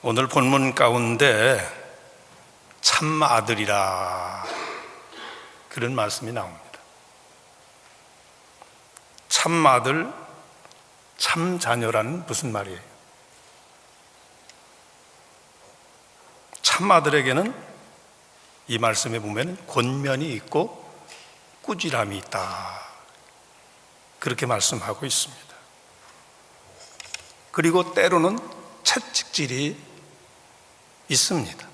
오늘 본문 가운데 참 아들이라 그런 말씀이 나옵니다. 참 아들, 참 자녀라는 무슨 말이에요? 참 아들에게는 이 말씀에 보면 권면이 있고 꾸지람이 있다, 그렇게 말씀하고 있습니다. 그리고 때로는 채찍질이 있습니다.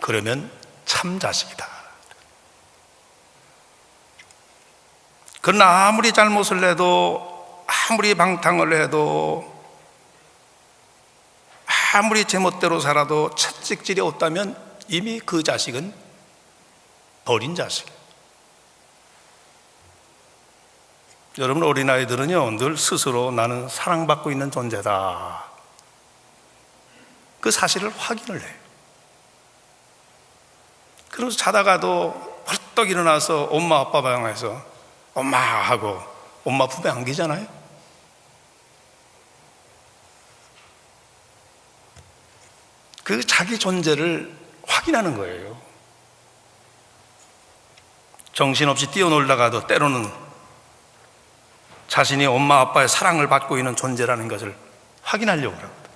그러면 참 자식이다. 그러나 아무리 잘못을 해도, 아무리 방탕을 해도, 아무리 제멋대로 살아도 채찍질이 없다면 이미 그 자식은 버린 자식이에요. 여러분, 어린아이들은요 늘 스스로 나는 사랑받고 있는 존재다, 그 사실을 확인을 해요. 그래서 자다가도 벌떡 일어나서 엄마 아빠 방에서 엄마 하고 엄마 품에 안기잖아요. 그 자기 존재를 확인하는 거예요. 정신없이 뛰어놀다가도 때로는 자신이 엄마 아빠의 사랑을 받고 있는 존재라는 것을 확인하려고 합니다.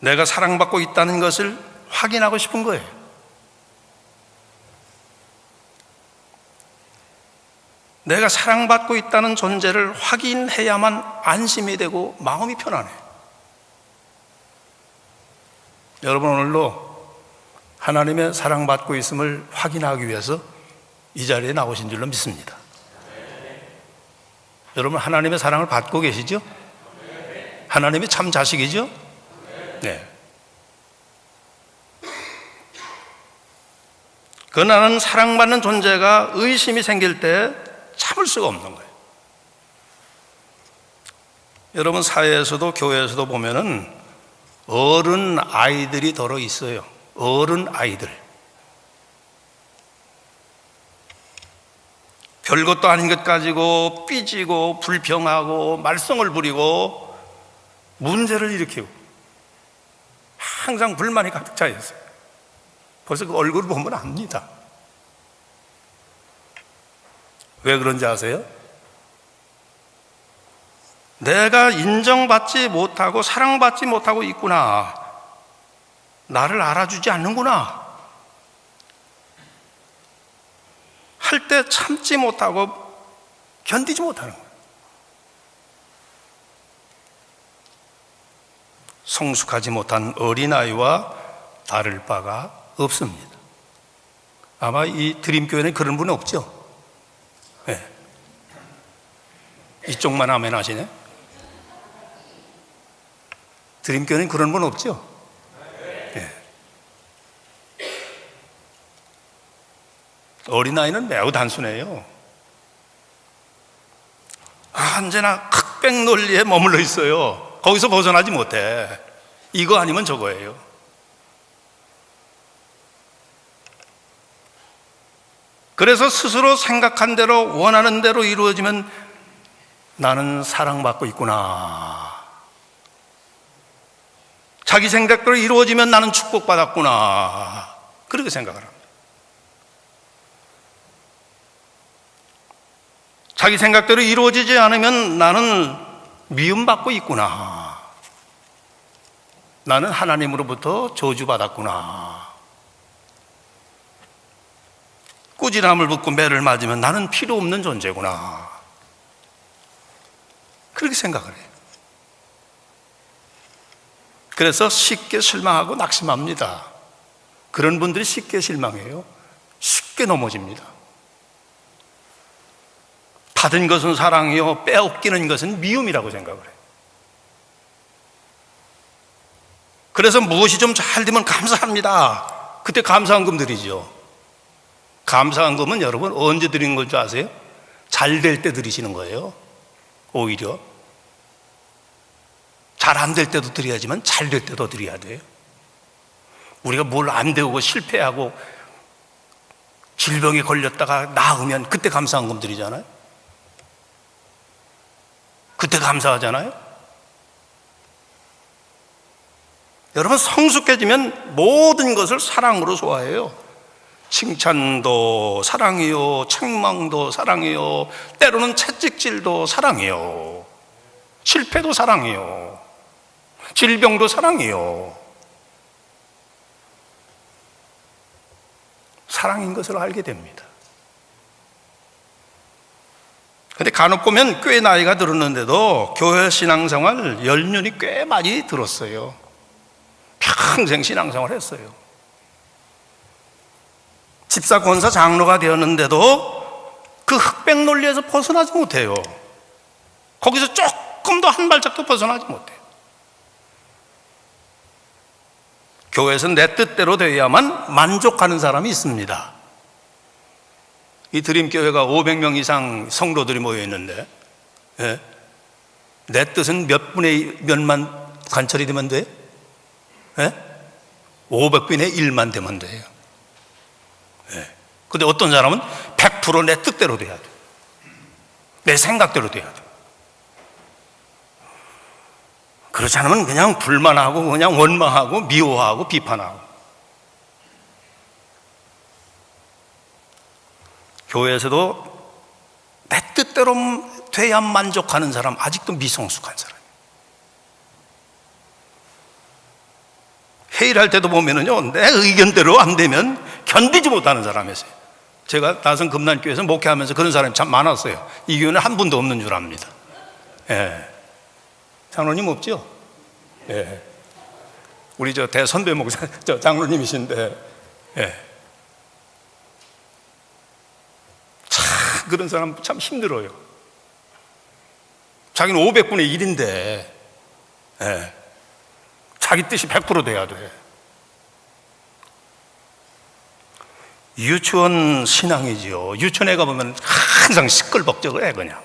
내가 사랑받고 있다는 것을 확인하고 싶은 거예요. 내가 사랑받고 있다는 존재를 확인해야만 안심이 되고 마음이 편안해요. 여러분, 오늘도 하나님의 사랑받고 있음을 확인하기 위해서 이 자리에 나오신 줄로 믿습니다. 여러분, 하나님의 사랑을 받고 계시죠? 하나님이 참 자식이죠? 네. 그 나는 사랑받는 존재가 의심이 생길 때 참을 수가 없는 거예요. 여러분, 사회에서도 교회에서도 보면은 어른 아이들이 더러 있어요. 어른 아이들. 별것도 아닌 것 가지고 삐지고 불평하고 말썽을 부리고 문제를 일으키고 항상 불만이 가득 차 있어요. 벌써 그 얼굴을 보면 압니다. 왜 그런지 아세요? 내가 인정받지 못하고 사랑받지 못하고 있구나, 나를 알아주지 않는구나 할 때 참지 못하고 견디지 못하는 거예요. 성숙하지 못한 어린아이와 다를 바가 없습니다. 아마 이 드림교회는 그런 분 없죠? 네. 이쪽만 아멘 하시네. 드림교회는 그런 분 없죠? 네. 어린아이는 매우 단순해요. 언제나 흑백 논리에 머물러 있어요. 거기서 벗어나지 못해. 이거 아니면 저거예요. 그래서 스스로 생각한 대로 원하는 대로 이루어지면 나는 사랑받고 있구나, 자기 생각대로 이루어지면 나는 축복받았구나, 그렇게 생각을 합니다. 자기 생각대로 이루어지지 않으면 나는 미움받고 있구나, 나는 하나님으로부터 저주받았구나, 꾸지람을 받고 매를 맞으면 나는 필요 없는 존재구나, 그렇게 생각을 해요. 그래서 쉽게 실망하고 낙심합니다. 그런 분들이 쉽게 실망해요. 쉽게 넘어집니다. 받은 것은 사랑이요, 빼앗기는 것은 미움이라고 생각을 해요. 그래서 무엇이 좀 잘 되면 감사합니다. 그때 감사한금 드리죠. 감사한금은 여러분 언제 드리는 걸 줄 아세요? 잘 될 때 드리시는 거예요. 오히려 잘 안 될 때도 드려야지만 잘 될 때도 드려야 돼요. 우리가 뭘 안 되고 실패하고 질병에 걸렸다가 나으면 그때 감사한금 드리잖아요. 그때 감사하잖아요. 여러분, 성숙해지면 모든 것을 사랑으로 소화해요. 칭찬도 사랑이요, 책망도 사랑이요, 때로는 채찍질도 사랑이요, 실패도 사랑이요, 질병도 사랑이요. 사랑인 것을 알게 됩니다. 근데 간혹 보면 꽤 나이가 들었는데도 교회 신앙생활 연륜이 꽤 많이 들었어요. 평생 신앙생활 했어요. 집사, 권사, 장로가 되었는데도 그 흑백 논리에서 벗어나지 못해요. 거기서 조금 더 한 발짝도 벗어나지 못해요. 교회에서 내 뜻대로 되어야만 만족하는 사람이 있습니다. 이 드림교회가 500명 이상 성도들이 모여 있는데, 예? 내 뜻은 몇만 관철이 되면 돼? 예? 500분의 1만 되면 돼요. 예. 근데 어떤 사람은 100% 내 뜻대로 돼야 돼. 내 생각대로 돼야 돼. 그렇지 않으면 그냥 불만하고, 그냥 원망하고, 미워하고, 비판하고. 교회에서도 내 뜻대로 돼야 만족하는 사람, 아직도 미성숙한 사람. 회의를 할 때도 보면은요, 내 의견대로 안 되면 견디지 못하는 사람이 있어요. 제가 나선 금난교회에서 목회하면서 그런 사람이 참 많았어요. 이 교회는 한 분도 없는 줄 압니다. 예. 장로님 없죠? 예. 우리 저 대선배 목사, 저 장로님이신데, 예. 참, 그런 사람 참 힘들어요. 자기는 500분의 1인데, 예. 자기 뜻이 100% 돼야 돼. 유치원 신앙이지요. 유치원에 가보면 항상 시끌벅적을 해, 그냥.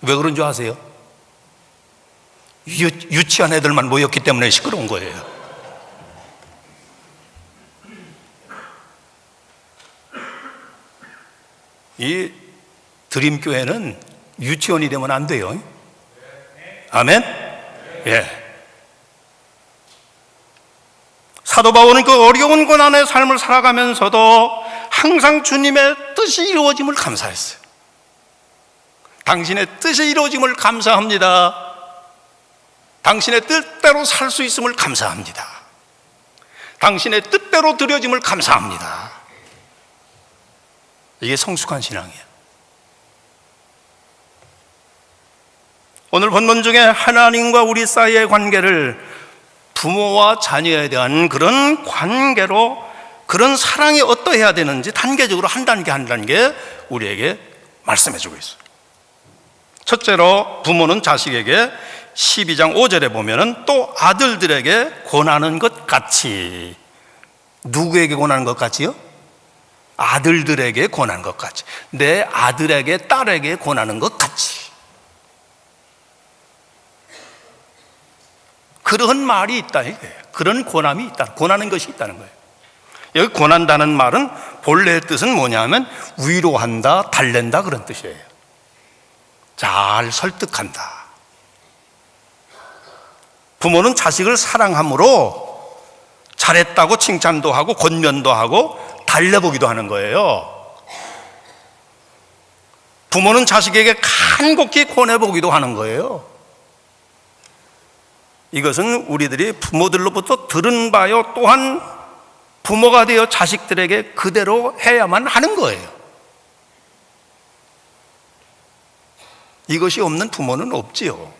왜 그런 줄 아세요? 유치한 애들만 모였기 때문에 시끄러운 거예요. 이 드림교회는 유치원이 되면 안 돼요. 아멘? 예. 사도 바울은 그 어려운 고난의 삶을 살아가면서도 항상 주님의 뜻이 이루어짐을 감사했어요. 당신의 뜻이 이루어짐을 감사합니다. 당신의 뜻대로 살 수 있음을 감사합니다. 당신의 뜻대로 드려짐을 감사합니다. 이게 성숙한 신앙이에요. 오늘 본문 중에 하나님과 우리 사이의 관계를 부모와 자녀에 대한 그런 관계로, 그런 사랑이 어떠해야 되는지 단계적으로 한 단계 한 단계 우리에게 말씀해 주고 있어요. 첫째로 부모는 자식에게 12장 5절에 보면은 또 아들들에게 권하는 것 같이. 누구에게 권하는 것 같이요? 아들들에게 권하는 것 같이. 내 아들에게, 딸에게 권하는 것 같이. 그런 말이 있다, 이거예요. 그런 권함이 있다, 권하는 것이 있다는 거예요. 여기 권한다는 말은 본래의 뜻은 뭐냐면 위로한다, 달랜다, 그런 뜻이에요. 잘 설득한다. 부모는 자식을 사랑함으로 잘했다고 칭찬도 하고 권면도 하고 달래보기도 하는 거예요. 부모는 자식에게 간곡히 권해보기도 하는 거예요. 이것은 우리들이 부모들로부터 들은 바요, 또한 부모가 되어 자식들에게 그대로 해야만 하는 거예요. 이것이 없는 부모는 없지요.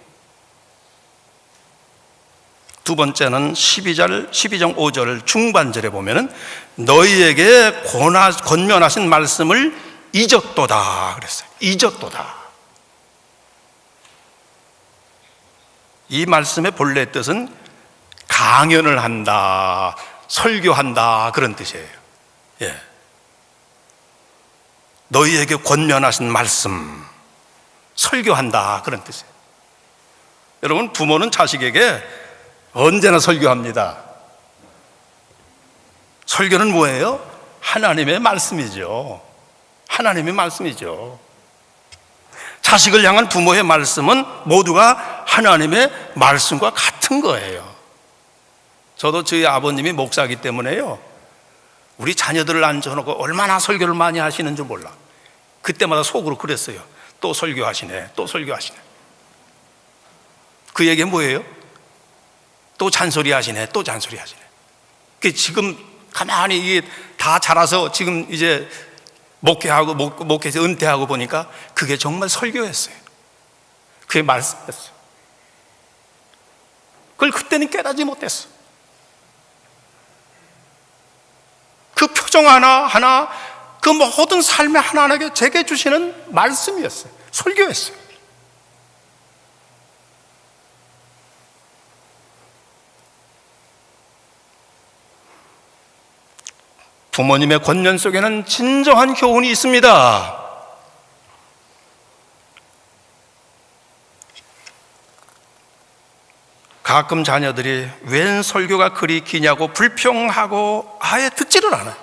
두 번째는 12장 5절 중반절에 보면은 너희에게 권면하신 말씀을 잊었도다 그랬어요. 잊었도다. 이 말씀의 본래 뜻은 강연을 한다, 설교한다, 그런 뜻이에요. 예. 너희에게 권면하신 말씀, 설교한다, 그런 뜻이에요. 여러분, 부모는 자식에게 언제나 설교합니다. 설교는 뭐예요? 하나님의 말씀이죠. 하나님의 말씀이죠. 자식을 향한 부모의 말씀은 모두가 하나님의 말씀과 같은 거예요. 저도 저희 아버님이 목사이기 때문에요, 우리 자녀들을 앉혀놓고 얼마나 설교를 많이 하시는 줄 몰라. 그때마다 속으로 그랬어요. 또 설교하시네, 또 설교하시네. 그 얘기가 뭐예요? 또 잔소리 하시네, 또 잔소리 하시네. 지금 가만히 이게 다 자라서 지금 이제 목회하고 목회에서 은퇴하고 보니까 그게 정말 설교였어요. 그게 말씀이었어요. 그걸 그때는 깨닫지 못했어. 그 표정 하나하나, 그 모든 삶의 하나하나에 제게 주시는 말씀이었어요. 설교였어요. 부모님의 권면 속에는 진정한 교훈이 있습니다. 가끔 자녀들이 웬 설교가 그리 기냐고 불평하고 아예 듣지를 않아요.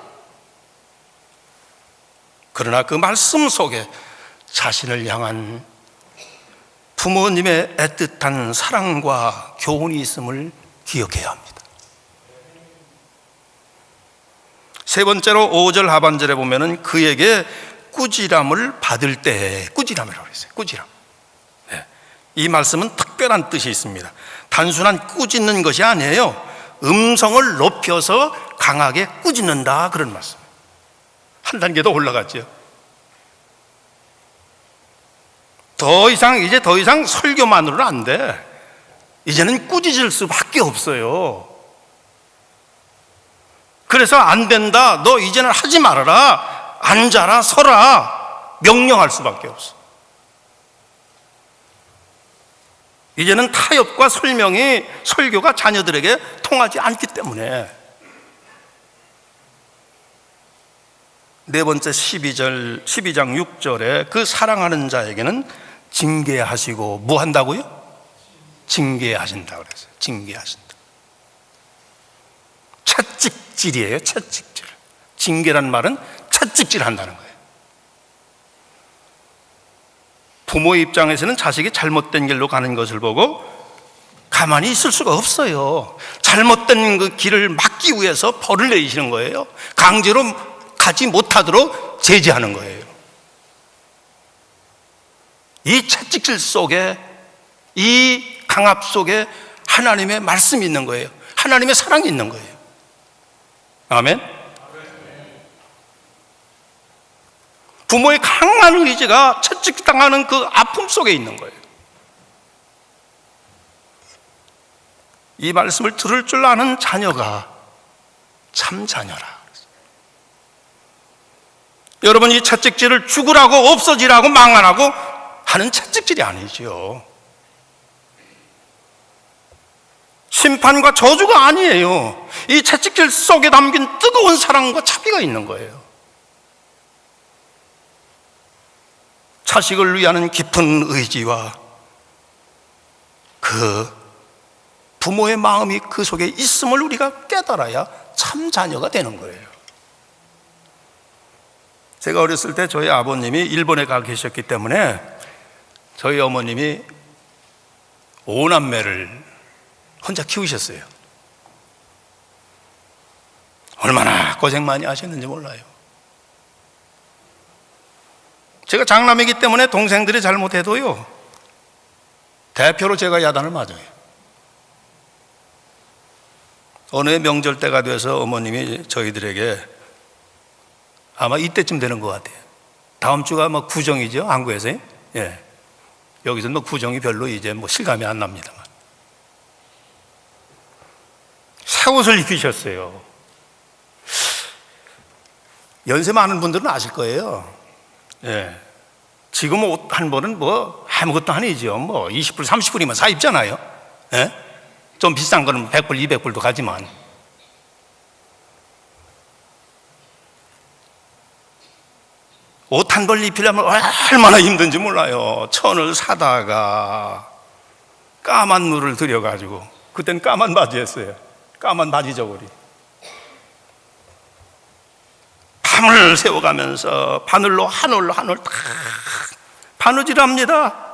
그러나 그 말씀 속에 자신을 향한 부모님의 애틋한 사랑과 교훈이 있음을 기억해야 합니다. 세 번째로 5절 하반절에 보면은 그에게 꾸지람을 받을 때, 꾸지람이라고 했어요. 꾸지람. 네. 이 말씀은 특별한 뜻이 있습니다. 단순한 꾸짖는 것이 아니에요. 음성을 높여서 강하게 꾸짖는다, 그런 말씀. 한 단계 더 올라갔죠. 더 이상 설교만으로는 안 돼. 이제는 꾸짖을 수밖에 없어요. 그래서 안 된다, 너 이제는 하지 말아라, 앉아라, 서라, 명령할 수밖에 없어. 이제는 타협과 설교가 자녀들에게 통하지 않기 때문에. 네 번째 12장 6절에 그 사랑하는 자에게는 징계하시고 뭐 한다고요? 징계하신다고 그랬어요. 징계하신다. 채찍질이에요. 채찍질. 징계란 말은 채찍질 한다는 거예요. 부모의 입장에서는 자식이 잘못된 길로 가는 것을 보고 가만히 있을 수가 없어요. 잘못된 그 길을 막기 위해서 벌을 내리시는 거예요. 강제로 가지 못하도록 제지하는 거예요. 이 채찍질 속에, 이 강압 속에 하나님의 말씀이 있는 거예요. 하나님의 사랑이 있는 거예요. 아멘. 부모의 강한 의지가 채찍당하는 그 아픔 속에 있는 거예요. 이 말씀을 들을 줄 아는 자녀가 참 자녀라. 여러분, 이 채찍질을 죽으라고, 없어지라고, 망하라고 하는 채찍질이 아니죠. 심판과 저주가 아니에요. 이 채찍질 속에 담긴 뜨거운 사랑과 자비가 있는 거예요. 자식을 위하는 깊은 의지와 그 부모의 마음이 그 속에 있음을 우리가 깨달아야 참 자녀가 되는 거예요. 제가 어렸을 때 저희 아버님이 일본에 가 계셨기 때문에 저희 어머님이 5남매를 혼자 키우셨어요. 얼마나 고생 많이 하셨는지 몰라요. 제가 장남이기 때문에 동생들이 잘못해도요, 대표로 제가 야단을 맞아요. 어느 명절 때가 돼서 어머님이 저희들에게, 아마 이때쯤 되는 것 같아요. 다음 주가 뭐 구정이죠, 한국에서요. 예. 여기서는 뭐 구정이 별로 이제 뭐 실감이 안 납니다만, 새 옷을 입히셨어요. 연세 많은 분들은 아실 거예요. 예. 지금 옷 한 벌은 뭐 아무것도 아니죠. 뭐 20불, 30불이면 사 입잖아요. 예? 좀 비싼 거는 100불, 200불도 가지만. 옷 한 벌 입히려면 얼마나 힘든지 몰라요. 천을 사다가 까만 물을 들여가지고, 그땐 까만 바지였어요. 까만 바지 저고리. 밤을 새워가면서 바늘로 한 올 한 올 딱 바느질 합니다.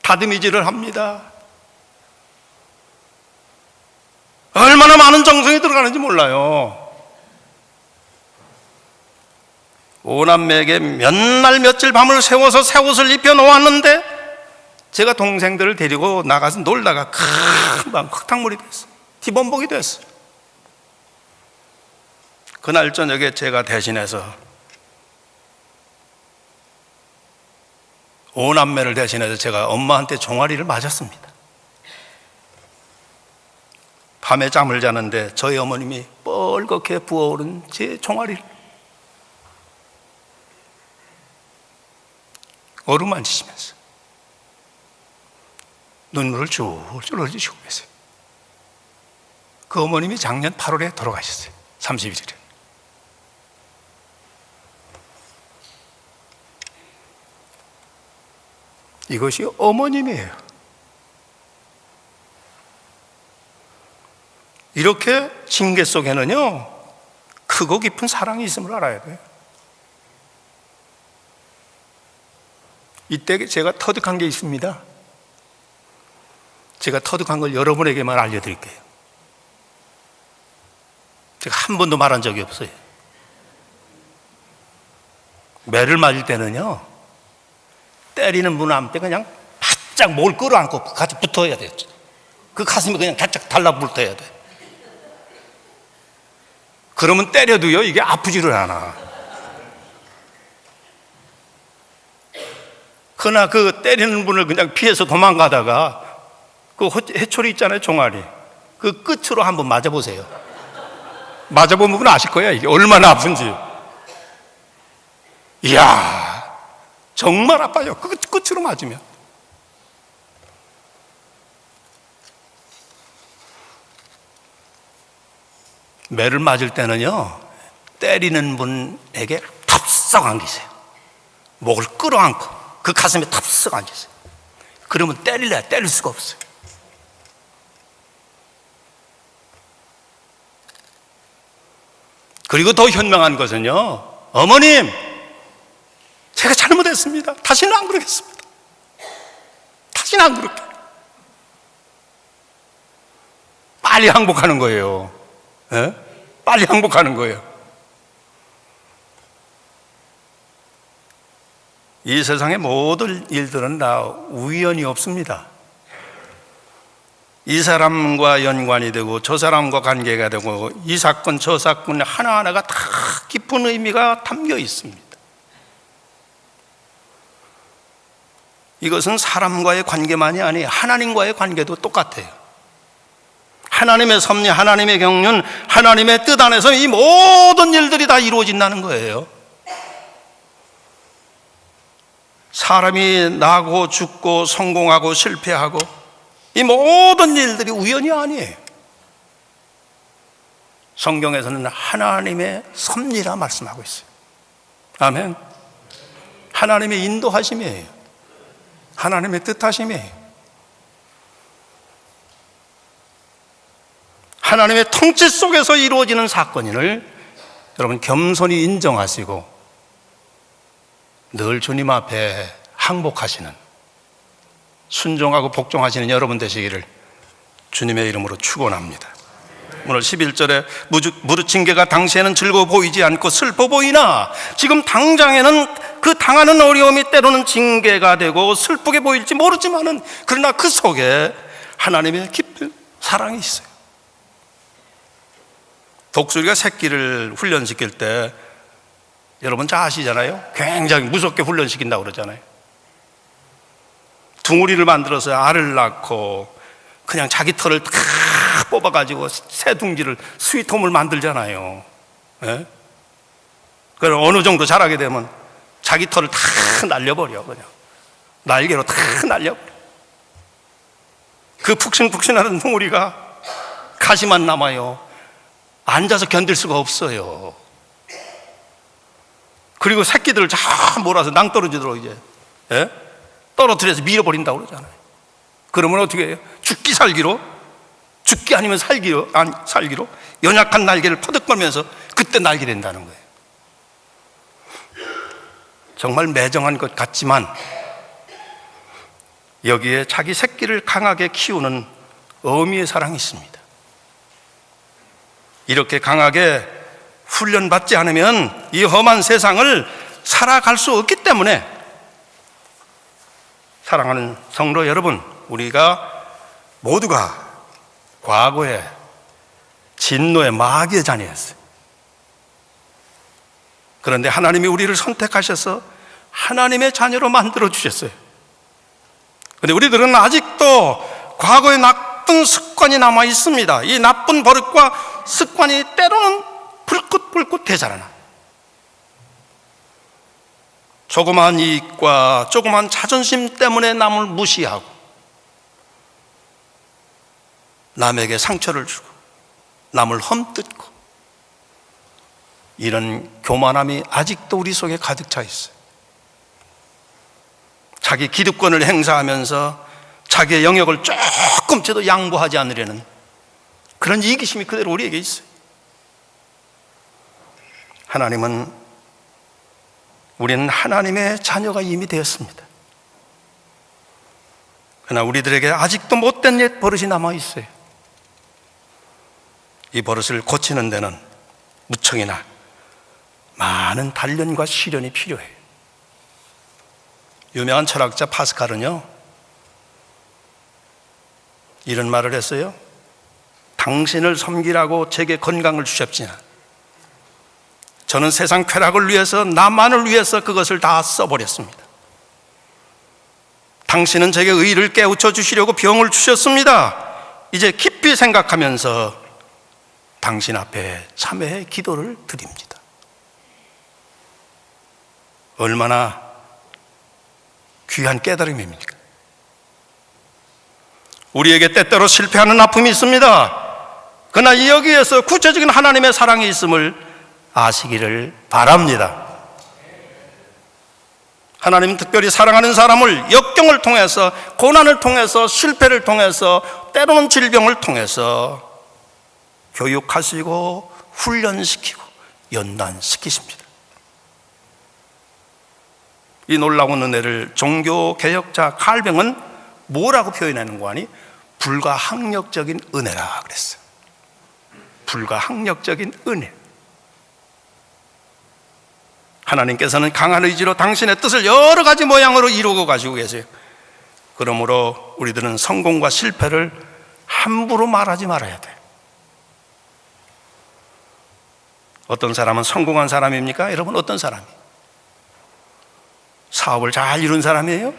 다듬이질을 합니다. 얼마나 많은 정성이 들어가는지 몰라요. 오남매에게 몇 날 며칠 밤을 새워서 새 옷을 입혀 놓았는데 제가 동생들을 데리고 나가서 놀다가 금방 흙탕물이 됐어. 티범벅이 됐어. 그날 저녁에 제가 대신해서 오남매를 대신해서 제가 엄마한테 종아리를 맞았습니다. 밤에 잠을 자는데 저희 어머님이 뻘겋게 부어오른 제 종아리를 어루만지시면서 눈물을 줄줄 흘리시고 계세요. 그 어머님이 작년 8월에 돌아가셨어요. 31일에. 이것이 어머님이에요. 이렇게 징계 속에는요, 크고 깊은 사랑이 있음을 알아야 돼요. 이때 제가 터득한 게 있습니다. 제가 터득한 걸 여러분에게만 알려드릴게요. 제가 한 번도 말한 적이 없어요. 매를 맞을 때는요, 때리는 분 앞에 그냥 바짝 뭘 끌어안고 같이 붙어야 돼요. 그 가슴이 그냥 바짝 달라붙어야 돼. 그러면 때려도요, 이게 아프지를 않아. 그러나 그 때리는 분을 그냥 피해서 도망가다가 그 해초리 있잖아요, 종아리. 그 끝으로 한번 맞아보세요. 맞아보면 아실 거야, 이게 얼마나 아픈지. 이야, 정말 아파요. 끝으로 맞으면. 매를 맞을 때는요, 때리는 분에게 탑썩 안기세요. 목을 끌어안고 그 가슴에 탑썩 안기세요. 그러면 때릴 수가 없어요. 그리고 더 현명한 것은요, 어머님, 제가 잘못했습니다. 다시는 안 그러겠습니다. 다시는 안 그럴게요. 빨리 항복하는 거예요. 예? 빨리 항복하는 거예요. 이 세상의 모든 일들은 다 우연이 없습니다. 이 사람과 연관이 되고 저 사람과 관계가 되고 이 사건 저 사건 하나하나가 다 깊은 의미가 담겨 있습니다. 이것은 사람과의 관계만이 아니에요. 하나님과의 관계도 똑같아요. 하나님의 섭리, 하나님의 경륜, 하나님의 뜻 안에서 이 모든 일들이 다 이루어진다는 거예요. 사람이 나고 죽고 성공하고 실패하고 이 모든 일들이 우연이 아니에요. 성경에서는 하나님의 섭리라 말씀하고 있어요. 아멘. 하나님의 인도하심이에요. 하나님의 뜻하심이에요. 하나님의 통치 속에서 이루어지는 사건을 여러분 겸손히 인정하시고 늘 주님 앞에 항복하시는, 순종하고 복종하시는 여러분 되시기를 주님의 이름으로 축원합니다. 오늘 11절에 무릇 징계가 당시에는 즐거워 보이지 않고 슬퍼 보이나 지금 당장에는 그 당하는 어려움이 때로는 징계가 되고 슬프게 보일지 모르지만은 그러나 그 속에 하나님의 깊은 사랑이 있어요. 독수리가 새끼를 훈련시킬 때 여러분 잘 아시잖아요. 굉장히 무섭게 훈련시킨다고 그러잖아요. 둥우리를 만들어서 알을 낳고 그냥 자기 털을 다 뽑아가지고 새 둥지를 스위트홈을 만들잖아요. 예? 그럼 어느 정도 자라게 되면 자기 털을 다 날려버려. 그냥 날개로 다 날려버려. 그 푹신푹신하는 둥우리가 가시만 남아요. 앉아서 견딜 수가 없어요. 그리고 새끼들을 다 몰아서 낭떠러지도록 이제 떨어뜨려서 밀어버린다고 그러잖아요. 그러면 어떻게 해요? 죽기 살기로, 죽기 아니면 살기로 연약한 날개를 퍼득거면서 그때 날게 된다는 거예요. 정말 매정한 것 같지만 여기에 자기 새끼를 강하게 키우는 어미의 사랑이 있습니다. 이렇게 강하게 훈련받지 않으면 이 험한 세상을 살아갈 수 없기 때문에, 사랑하는 성도 여러분, 우리가 모두가 과거에 진노의 마귀의 자녀였어요. 그런데 하나님이 우리를 선택하셔서 하나님의 자녀로 만들어 주셨어요. 그런데 우리들은 아직도 과거의 나쁜 습관이 남아 있습니다. 이 나쁜 버릇과 습관이 때로는 불긋불긋 되살아나. 조그마한 이익과 조그마한 자존심 때문에 남을 무시하고 남에게 상처를 주고 남을 험뜯고, 이런 교만함이 아직도 우리 속에 가득 차 있어요. 자기 기득권을 행사하면서 자기의 영역을 조금쯤도 양보하지 않으려는 그런 이기심이 그대로 우리에게 있어요. 우리는 하나님의 자녀가 이미 되었습니다. 그러나 우리들에게 아직도 못된 옛 버릇이 남아 있어요. 이 버릇을 고치는 데는 무척이나 많은 단련과 시련이 필요해요. 유명한 철학자 파스칼은요, 이런 말을 했어요. 당신을 섬기라고 제게 건강을 주셨지만 저는 세상 쾌락을 위해서, 나만을 위해서 그것을 다 써버렸습니다. 당신은 제게 의를 깨우쳐 주시려고 병을 주셨습니다. 이제 깊이 생각하면서 당신 앞에 참회의 기도를 드립니다. 얼마나 귀한 깨달음입니까? 우리에게 때때로 실패하는 아픔이 있습니다. 그러나 여기에서 구체적인 하나님의 사랑이 있음을 아시기를 바랍니다. 하나님은 특별히 사랑하는 사람을 역경을 통해서, 고난을 통해서, 실패를 통해서, 때로는 질병을 통해서 교육하시고 훈련시키고 연단시키십니다. 이 놀라운 은혜를 종교개혁자 칼뱅은 뭐라고 표현하는 거 아니? 불가항력적인 은혜라 그랬어요. 불가항력적인 은혜. 하나님께서는 강한 의지로 당신의 뜻을 여러 가지 모양으로 이루고 가지고 계세요. 그러므로 우리들은 성공과 실패를 함부로 말하지 말아야 돼요. 어떤 사람은 성공한 사람입니까? 여러분, 어떤 사람이에요? 사업을 잘 이룬 사람이에요?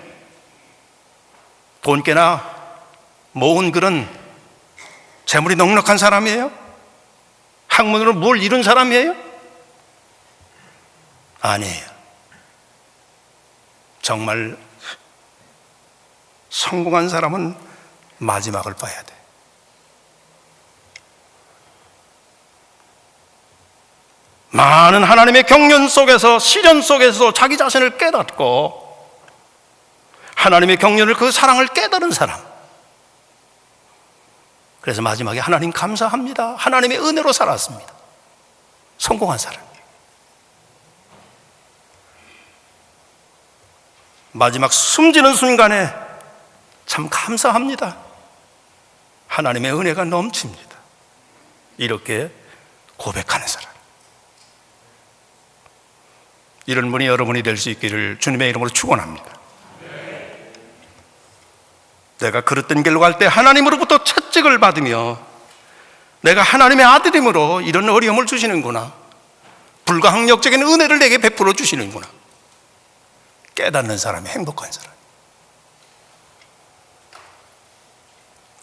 돈 꽤나 모은 그런 재물이 넉넉한 사람이에요? 학문으로 뭘 이룬 사람이에요? 아니에요. 정말 성공한 사람은 마지막을 봐야 돼. 많은 하나님의 경륜 속에서, 시련 속에서 자기 자신을 깨닫고 하나님의 경륜을, 그 사랑을 깨달은 사람, 그래서 마지막에 하나님 감사합니다, 하나님의 은혜로 살았습니다. 성공한 사람. 마지막 숨지는 순간에 참 감사합니다, 하나님의 은혜가 넘칩니다, 이렇게 고백하는 사람. 이런 분이 여러분이 될 수 있기를 주님의 이름으로 축원합니다. 내가 그릇된 길로 갈 때 하나님으로부터 채찍을 받으며 내가 하나님의 아들임으로 이런 어려움을 주시는구나, 불가항력적인 은혜를 내게 베풀어 주시는구나 깨닫는 사람이 행복한 사람.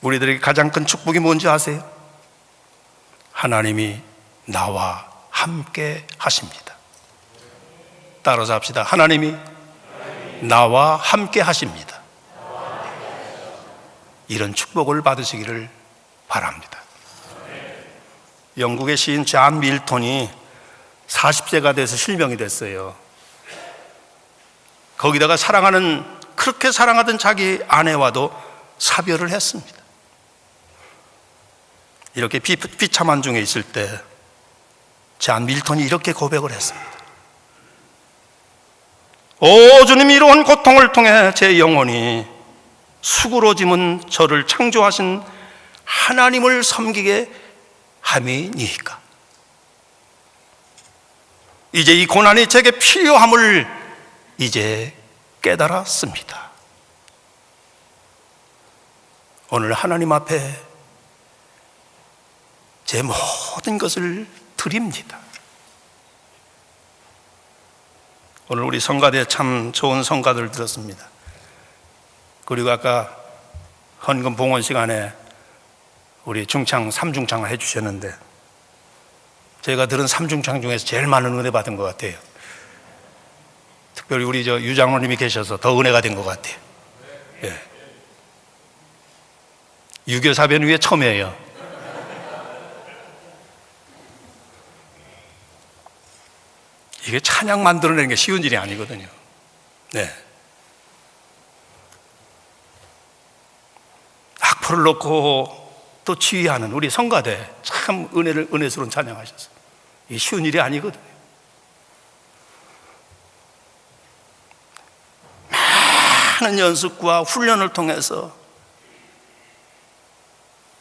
우리들에게 가장 큰 축복이 뭔지 아세요? 하나님이 나와 함께 하십니다. 따라서 합시다. 하나님이 나와 함께 하십니다. 이런 축복을 받으시기를 바랍니다. 영국의 시인 존 밀턴이 40세가 돼서 실명이 됐어요. 거기다가 그렇게 사랑하던 자기 아내와도 사별을 했습니다. 이렇게 비참한 중에 있을 때 존 밀턴이 이렇게 고백을 했습니다. 오 주님, 이러한 고통을 통해 제 영혼이 수그러짐은 저를 창조하신 하나님을 섬기게 함이니까. 이제 이 고난이 제게 필요함을 이제 깨달았습니다. 오늘 하나님 앞에 제 모든 것을 드립니다. 오늘 우리 성가대 참 좋은 성가들 들었습니다. 그리고 아까 헌금 봉헌 시간에 우리 중창, 삼중창을 해주셨는데 제가 들은 삼중창 중에서 제일 많은 은혜 받은 것 같아요. 특별히 우리 유 장로님이 계셔서 더 은혜가 된 것 같아요. 예. 유교 사변 위에 처음이에요. 이게 찬양 만들어내는 게 쉬운 일이 아니거든요. 네. 악포를 놓고 또 지휘하는 우리 성가대 참 은혜스러운 찬양하셨어요. 이게 쉬운 일이 아니거든요. 많은 연습과 훈련을 통해서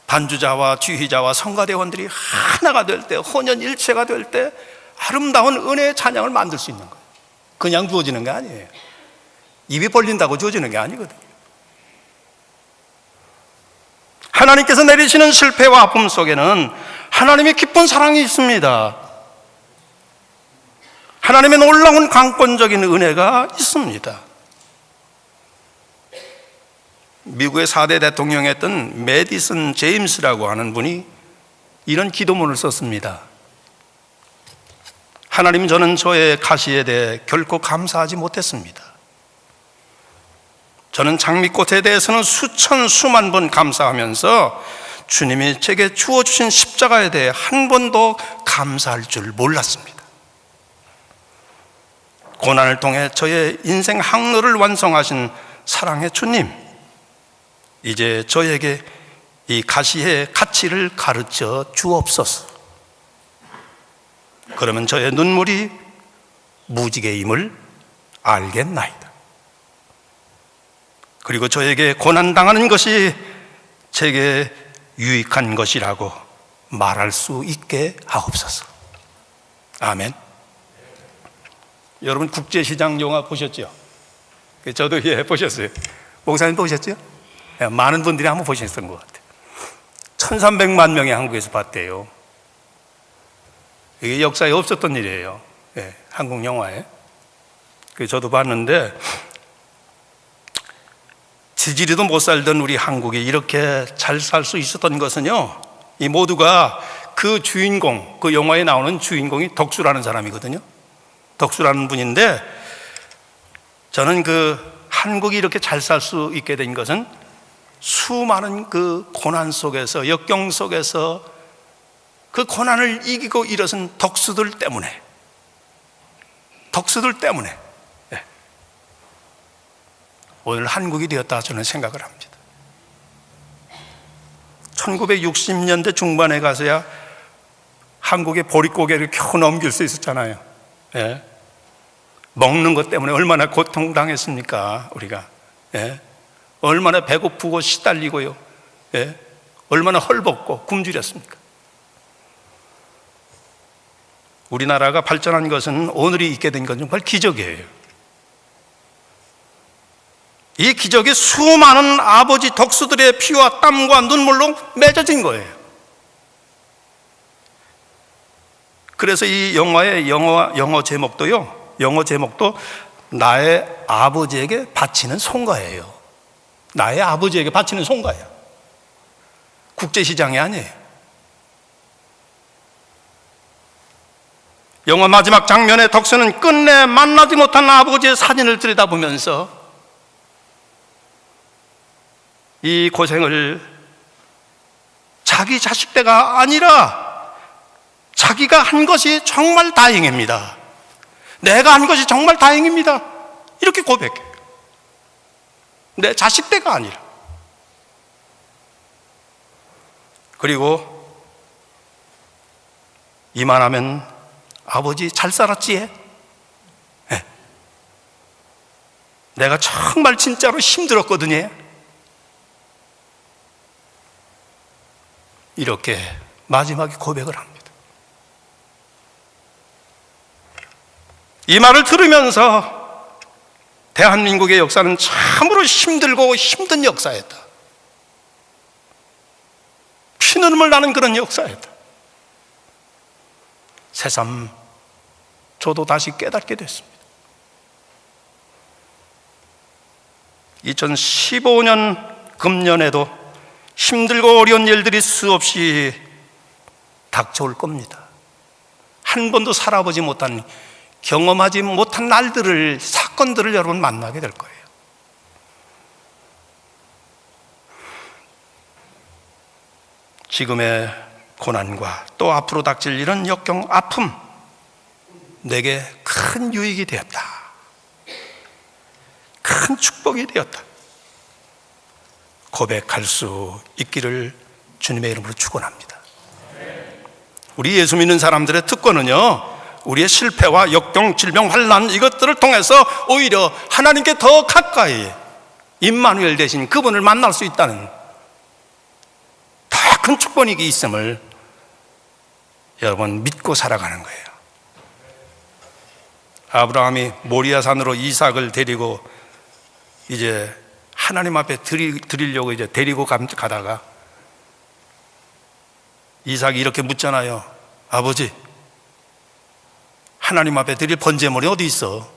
반주자와 지휘자와 성가대원들이 하나가 될 때, 혼연일체가 될 때 아름다운 은혜의 찬양을 만들 수 있는 거예요. 그냥 주어지는 게 아니에요. 입이 벌린다고 주어지는 게 아니거든요. 하나님께서 내리시는 실패와 아픔 속에는 하나님의 깊은 사랑이 있습니다. 하나님의 놀라운 강권적인 은혜가 있습니다. 미국의 4대 대통령이었던 메디슨 제임스라고 하는 분이 이런 기도문을 썼습니다. 하나님, 저는 저의 가시에 대해 결코 감사하지 못했습니다. 저는 장미꽃에 대해서는 수만 번 감사하면서 주님이 제게 주어주신 십자가에 대해 한 번도 감사할 줄 몰랐습니다. 고난을 통해 저의 인생 항로를 완성하신 사랑의 주님, 이제 저에게 이 가시의 가치를 가르쳐 주옵소서. 그러면 저의 눈물이 무지개임을 알겠나이다. 그리고 저에게 고난당하는 것이 제게 유익한 것이라고 말할 수 있게 하옵소서. 아멘. 여러분 국제시장 영화 보셨죠? 저도 보셨어요. 목사님 보셨죠? 많은 분들이 한번 보셨던 것 같아요. 1300만 명이 한국에서 봤대요. 이게 역사에 없었던 일이에요. 한국 영화에. 저도 봤는데 지지리도 못 살던 우리 한국이 이렇게 잘 살 수 있었던 것은요, 이 모두가 그 주인공, 그 영화에 나오는 주인공이 덕수라는 사람이거든요. 덕수라는 분인데, 저는 그 한국이 이렇게 잘 살 수 있게 된 것은 수많은 그 고난 속에서, 역경 속에서 그 고난을 이기고 일어선 덕수들 때문에, 오늘 한국이 되었다 저는 생각을 합니다. 1960년대 중반에 가서야 한국의 보릿고개를 겨우 넘길 수 있었잖아요. 먹는 것 때문에 얼마나 고통당했습니까, 우리가. 얼마나 배고프고 시달리고요. 얼마나 헐벗고 굶주렸습니까. 우리나라가 발전한 것은, 오늘이 있게 된 것은 정말 기적이에요. 이 기적이 수많은 아버지 덕수들의 피와 땀과 눈물로 맺어진 거예요. 그래서 이 영화의 영어 제목도 나의 아버지에게 바치는 송가예요. 나의 아버지에게 바치는 송가예요. 국제시장이 아니에요. 영화 마지막 장면에 덕수는 끝내 만나지 못한 아버지의 사진을 들여다보면서 이 고생을 자기 자식 때가 아니라 자기가 한 것이 정말 다행입니다. 내가 한 것이 정말 다행입니다. 이렇게 고백해요. 내 자식 때가 아니라. 그리고 이만하면 아버지 잘 살았지? 내가 정말 진짜로 힘들었거든요. 이렇게 마지막에 고백을 합니다. 이 말을 들으면서 대한민국의 역사는 참으로 힘들고 힘든 역사였다. 피눈물 나는 그런 역사였다. 새삼 저도 다시 깨닫게 됐습니다. 2015년 금년에도 힘들고 어려운 일들이 수없이 닥쳐올 겁니다. 한 번도 살아보지 못한, 경험하지 못한 날들을, 사건들을 여러분 만나게 될 거예요. 지금의 고난과 또 앞으로 닥칠 이런 역경, 아픔, 내게 큰 유익이 되었다. 큰 축복이 되었다. 고백할 수 있기를 주님의 이름으로 축원합니다. 우리 예수 믿는 사람들의 특권은요, 우리의 실패와 역경, 질병, 환난 이것들을 통해서 오히려 하나님께 더 가까이 임마누엘 대신 그분을 만날 수 있다는 더 큰 축복이 있음을 여러분 믿고 살아가는 거예요. 아브라함이 모리아산으로 이삭을 데리고 이제 하나님 앞에 드리려고 이제 데리고 가다가 이삭이 이렇게 묻잖아요. 아버지, 하나님 앞에 드릴 번제물이 어디 있어?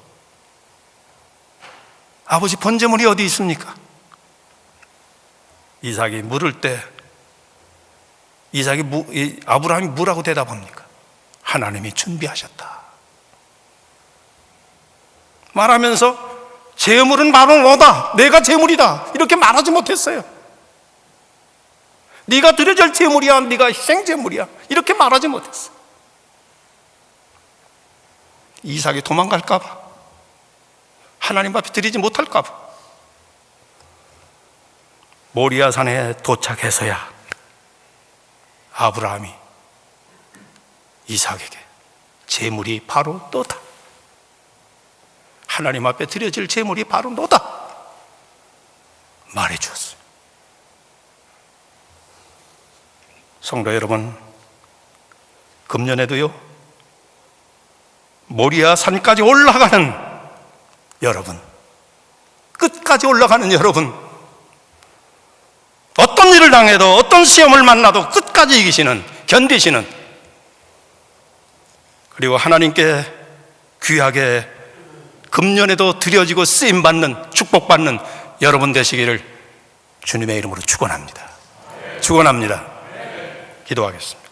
아버지, 번제물이 어디 있습니까? 이삭이 물을 때 아브라함이 뭐라고 대답합니까? 하나님이 준비하셨다 말하면서 제물은 바로 너다, 내가 제물이다 이렇게 말하지 못했어요. 네가 드려질 제물이야, 네가 희생 제물이야 이렇게 말하지 못했어. 이삭이 도망갈까 봐, 하나님 앞에 드리지 못할까 봐. 모리아산에 도착해서야 아브라함이 이삭에게 제물이 바로 너다, 하나님 앞에 드려질 제물이 바로 너다 말해 주었어요. 성도 여러분, 금년에도요, 모리아 산까지 올라가는 여러분, 끝까지 올라가는 여러분, 어떤 일을 당해도 어떤 시험을 만나도 끝까지 이기시는, 견디시는, 그리고 하나님께 귀하게 금년에도 드려지고 쓰임받는, 축복받는 여러분 되시기를 주님의 이름으로 축원합니다. 축원합니다. 기도하겠습니다.